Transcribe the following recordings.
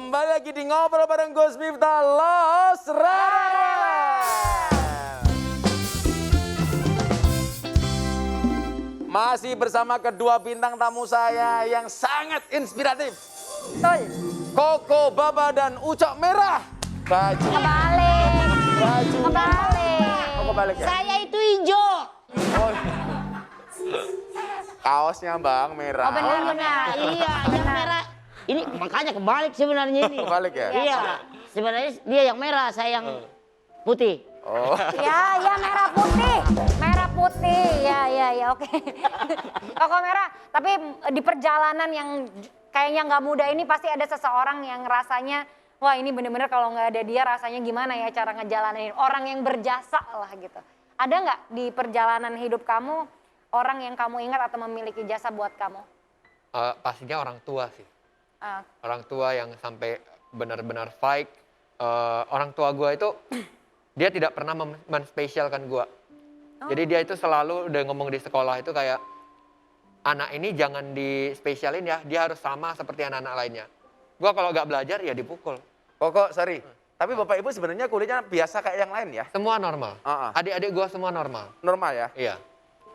Kembali lagi di Ngobrol bareng Gus Miftah Los Radar. Masih bersama kedua bintang tamu saya yang sangat inspiratif. Betul. Koko Baba dan Ucok Merah. Baju. Kebalik. Baju. Kebalik. Oh, kebalik ya? Saya itu hijau. Oh. Kaosnya Bang merah. Oh benar-benar. Iya, yang merah. Ini makanya kebalik sebenarnya ini. Kebalik ya? Iya. Sebenarnya dia yang merah, saya yang putih. Oh. Ya, merah putih. Merah putih. Ya, oke. Koko merah, tapi di perjalanan yang kayaknya nggak mudah ini pasti ada seseorang yang rasanya, wah ini bener-bener kalau nggak ada dia rasanya gimana ya cara ngejalanin. Orang yang berjasa lah gitu. Ada nggak di perjalanan hidup kamu, orang yang kamu ingat atau memiliki jasa buat kamu? Pastinya orang tua sih. Ah, Orang tua yang sampai benar-benar fight. Orang tua gue itu dia tidak pernah menspesialkan gue. Jadi dia itu selalu udah ngomong di sekolah itu kayak anak ini jangan dispesialin ya, dia harus sama seperti anak-anak lainnya. Gue kalau nggak belajar ya dipukul. Koko, sorry. Tapi Bapak Ibu sebenarnya kulitnya biasa kayak yang lain ya? Semua normal. Adik-adik gue semua normal. Normal ya? Iya,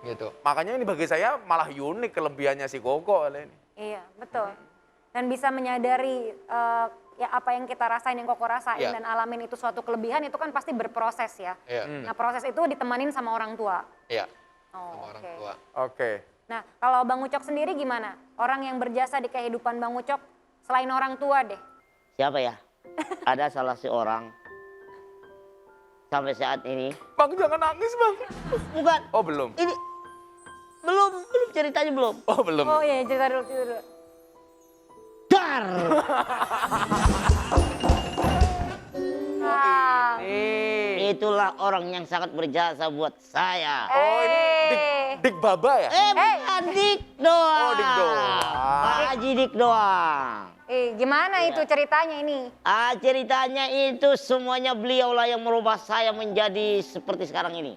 gitu. Makanya ini bagi saya malah unik kelebihannya si Koko ini. iya, betul. Dan bisa menyadari ya apa yang kita rasain, yang Koko rasain Iya. dan alamin itu suatu kelebihan itu kan pasti berproses ya. Iya, Nah proses itu ditemanin sama orang tua. iya. Oh, Sama orang oke. tua. Oke. Nah kalau Bang Ucok sendiri gimana? Orang yang berjasa di kehidupan Bang Ucok selain orang tua deh. Siapa ya? Ada salah seorang sampai saat ini. Bang jangan nangis Bang. Bukan. Oh belum? Ini belum ceritanya belum. Oh belum. Oh iya cerita dulu. Dar. Ah. Itulah orang yang sangat berjasa buat saya. Oh ini Dik Baba ya? Bukan Dik doang. Oh, Dik doang. Pak Haji Dik doang. Gimana itu ceritanya ini? Ceritanya itu semuanya beliau lah yang merubah saya menjadi seperti sekarang ini.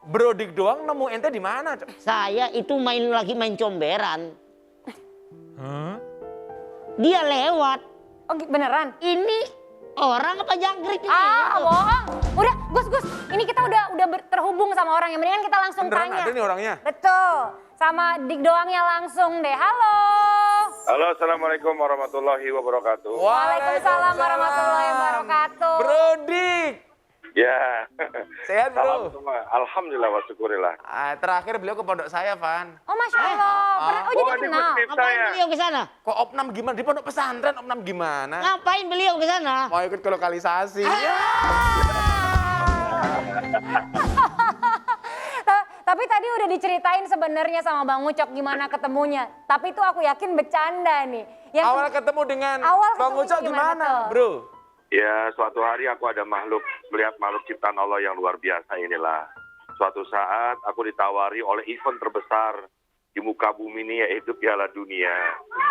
Bro Dik doang nemu ente di mana? Cok? Saya itu lagi main comberan. Dia lewat. Oh beneran? Ini orang apa jangkrik ini? Bohong. Udah, Gus, ini kita udah terhubung sama orang yang mendingan kita langsung Beneran tanya. ada nih orangnya? Betul. Sama Dik doangnya langsung deh. Halo. Halo, assalamualaikum warahmatullahi wabarakatuh. Waalaikumsalam warahmatullahi wabarakatuh. Bro Dik. Ya, Sehat salam bro? semua. Alhamdulillah wa syukurillah. Terakhir beliau ke pondok saya Van. Oh Masya Allah. Oh jadi ini kenal. Gus Miftah Ngapain ya? beliau ke sana? Kok Opnam gimana? Di pondok pesantren Opnam gimana? Ngapain beliau ke sana? Mau ikut ke lokalisasi. Ya. Tapi tadi udah diceritain sebenarnya sama Bang Ucok gimana ketemunya. Tapi itu aku yakin bercanda nih. Yang Awal ketemu dengan Awal Bang ketemunya Ucok gimana, gimana betul? bro? Ya, suatu hari aku ada melihat makhluk ciptaan Allah yang luar biasa inilah. Suatu saat aku ditawari oleh event terbesar di muka bumi ini yaitu Piala Dunia.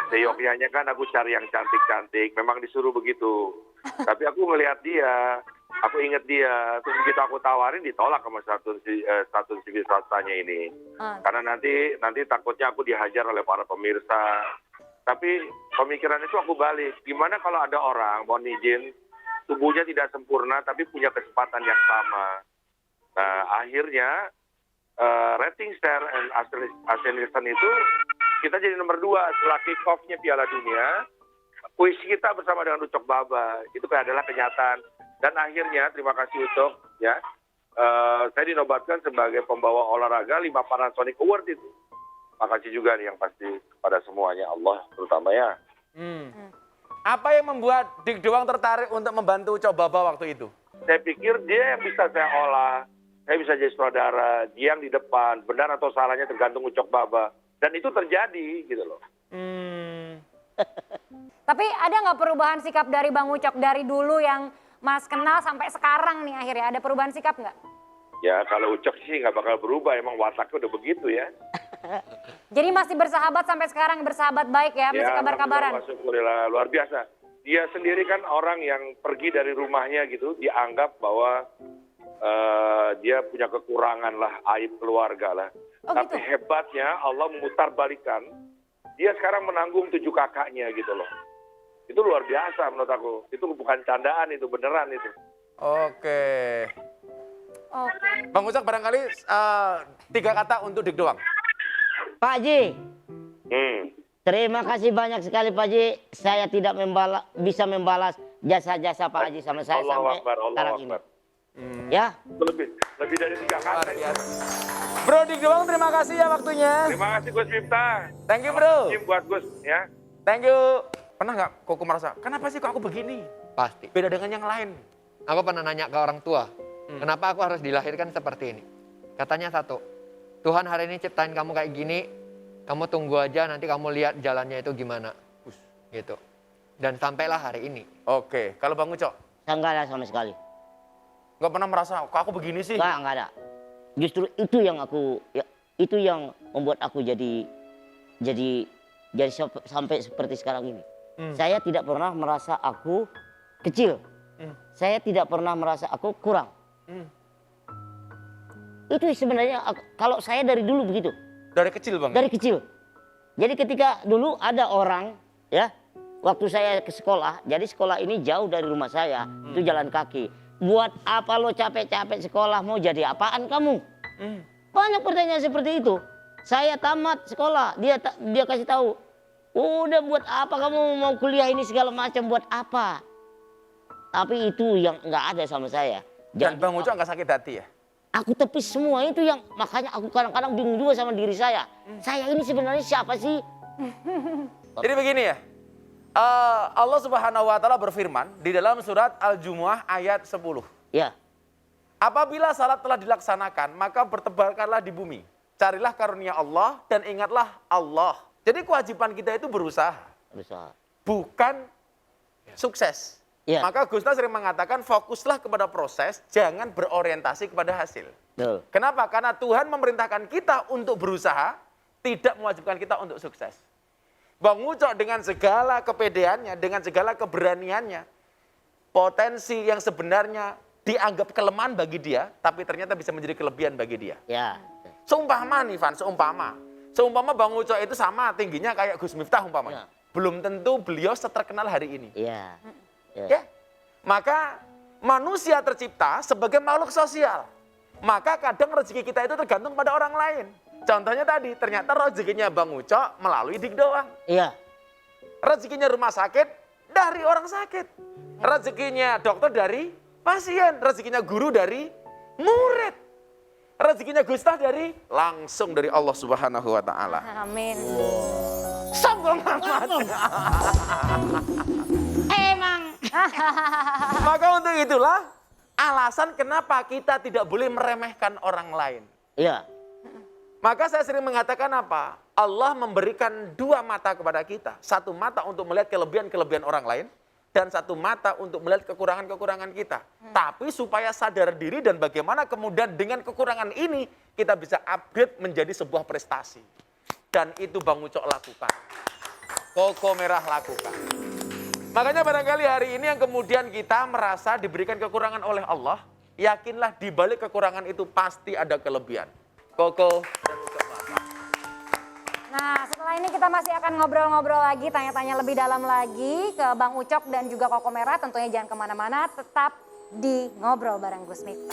Seyogyanya kan aku cari yang cantik-cantik, memang disuruh begitu. Tapi aku ngelihat dia, aku inget dia, terus begitu aku tawarin ditolak sama stasiun TV swastanya ini. Karena nanti takutnya aku dihajar oleh para pemirsa. Tapi pemikiran itu aku balik, gimana kalau ada orang mohon izin, tubuhnya tidak sempurna tapi punya kesempatan yang sama. Nah akhirnya rating share and Asian Nielsen itu kita jadi nomor 2 setelah kick off-nya Piala Dunia. Kuis kita bersama dengan Ucok Baba itu adalah kenyataan. Dan akhirnya terima kasih Ucok ya. Saya dinobatkan sebagai pembawa olahraga 5 Panasonic Award itu. Makasih juga nih yang pasti kepada semuanya Allah terutama ya. Apa yang membuat Dik doang tertarik untuk membantu Ucok Baba waktu itu? Saya pikir dia yang bisa saya olah, saya bisa jadi saudara, dia yang di depan, benar atau salahnya tergantung Ucok Baba. Dan itu terjadi gitu loh. Tapi ada nggak perubahan sikap dari Bang Ucok dari dulu yang Mas kenal sampai sekarang nih akhirnya? Ada perubahan sikap nggak? Ya kalau Ucok sih nggak bakal berubah, emang wataknya udah begitu ya. Jadi masih bersahabat sampai sekarang, bersahabat baik ya, masih kabar-kabaran? Alhamdulillah, luar biasa. Dia sendiri kan orang yang pergi dari rumahnya gitu, dianggap bahwa dia punya kekurangan lah, aib keluarga lah. Oh, Tapi gitu? hebatnya Allah memutar balikan, dia sekarang menanggung 7 kakaknya gitu loh. Itu luar biasa menurut aku. Itu bukan candaan, itu beneran itu. Oke. Oke. Bang Ucok barangkali 3 kata untuk Dik Doang. Pak Haji, Hmm. terima kasih banyak sekali Pak Haji. Saya tidak bisa membalas jasa-jasa Pak Haji sama saya Allahu sampai Akbar, Allahu sekarang ini. Akbar. Ya, Itu lebih dari 3 Luar kata. biasa. Bro Dik Doang terima kasih ya waktunya. Terima kasih Gus Miftah. Thank you bro. Tim buat Gus ya. Thank you. Pernah nggak Koko merasa, kenapa sih kok aku begini? Pasti. Beda dengan yang lain. Aku pernah nanya ke orang tua, kenapa aku harus dilahirkan seperti ini? Katanya satu, Tuhan hari ini ciptain kamu kayak gini, kamu tunggu aja nanti kamu lihat jalannya itu gimana. Gitu. Dan sampailah hari ini. Oke, kalau Bang Ucok, saya nggak ada sama sekali. nggak pernah merasa, kok aku begini sih? Nggak ada. Justru itu yang itu yang membuat aku jadi sampai seperti sekarang ini. Saya tidak pernah merasa aku kecil. Saya tidak pernah merasa aku kurang. Itu sebenarnya kalau saya dari dulu begitu. Dari kecil Bang? Dari kecil. Jadi ketika dulu ada orang ya, waktu saya ke sekolah, jadi sekolah ini jauh dari rumah saya, itu jalan kaki. Buat apa lo capek-capek sekolah, mau jadi apaan kamu? Banyak pertanyaan seperti itu. Saya tamat sekolah, dia kasih tahu, udah buat apa kamu mau kuliah ini segala macam, buat apa? Tapi itu yang nggak ada sama saya. Dan Bang Ucok nggak sakit hati ya? Aku tepis semua itu yang makanya aku kadang-kadang bingung juga sama diri saya. Saya ini sebenarnya siapa sih? Jadi begini ya, Allah Subhanahu Wa Taala berfirman di dalam surat Al-Jumu'ah ayat 10. Ya, Apabila salat telah dilaksanakan, maka bertebarkanlah di bumi. Carilah karunia Allah dan ingatlah Allah. Jadi kewajiban kita itu berusaha, berusaha. bukan sukses. Ya. Maka Gus Nas sering mengatakan fokuslah kepada proses, jangan berorientasi kepada hasil. Betul. Kenapa? Karena Tuhan memerintahkan kita untuk berusaha, tidak mewajibkan kita untuk sukses. Bang Ucok dengan segala kepedeannya, dengan segala keberaniannya, potensi yang sebenarnya dianggap kelemahan bagi dia, tapi ternyata bisa menjadi kelebihan bagi dia. Ya. Seumpama nih Van, seumpama Bang Ucok itu sama tingginya kayak Gus Miftah umpamanya. Ya. Belum tentu beliau seterkenal hari ini. Iya. Ya. Maka manusia tercipta sebagai makhluk sosial. Maka kadang rezeki kita itu tergantung pada orang lain. Contohnya tadi, ternyata rezekinya Bang Ucok melalui Dik Doang. Iya. Rezekinya rumah sakit dari orang sakit. Rezekinya dokter dari pasien. Rezekinya guru dari murid. Rezekinya Gustaf dari langsung dari Allah Subhanahu wa taala. Amin. Sombong amat. Emang. Maka untuk itulah alasan kenapa kita tidak boleh meremehkan orang lain. Iya. Maka saya sering mengatakan apa? Allah memberikan 2 mata kepada kita. 1 mata untuk melihat kelebihan-kelebihan orang lain. Dan 1 mata untuk melihat kekurangan-kekurangan kita. Tapi supaya sadar diri dan bagaimana kemudian dengan kekurangan ini kita bisa upgrade menjadi sebuah prestasi. Dan itu Bang Ucok lakukan. Koko Merah lakukan. Makanya barangkali hari ini yang kemudian kita merasa diberikan kekurangan oleh Allah, yakinlah di balik kekurangan itu pasti ada kelebihan. Koko dan Ucok maafkan. Nah, setelah ini kita masih akan ngobrol-ngobrol lagi, tanya-tanya lebih dalam lagi ke Bang Ucok dan juga Koko Merah. Tentunya jangan kemana-mana, tetap di Ngobrol bareng Gus Miftah.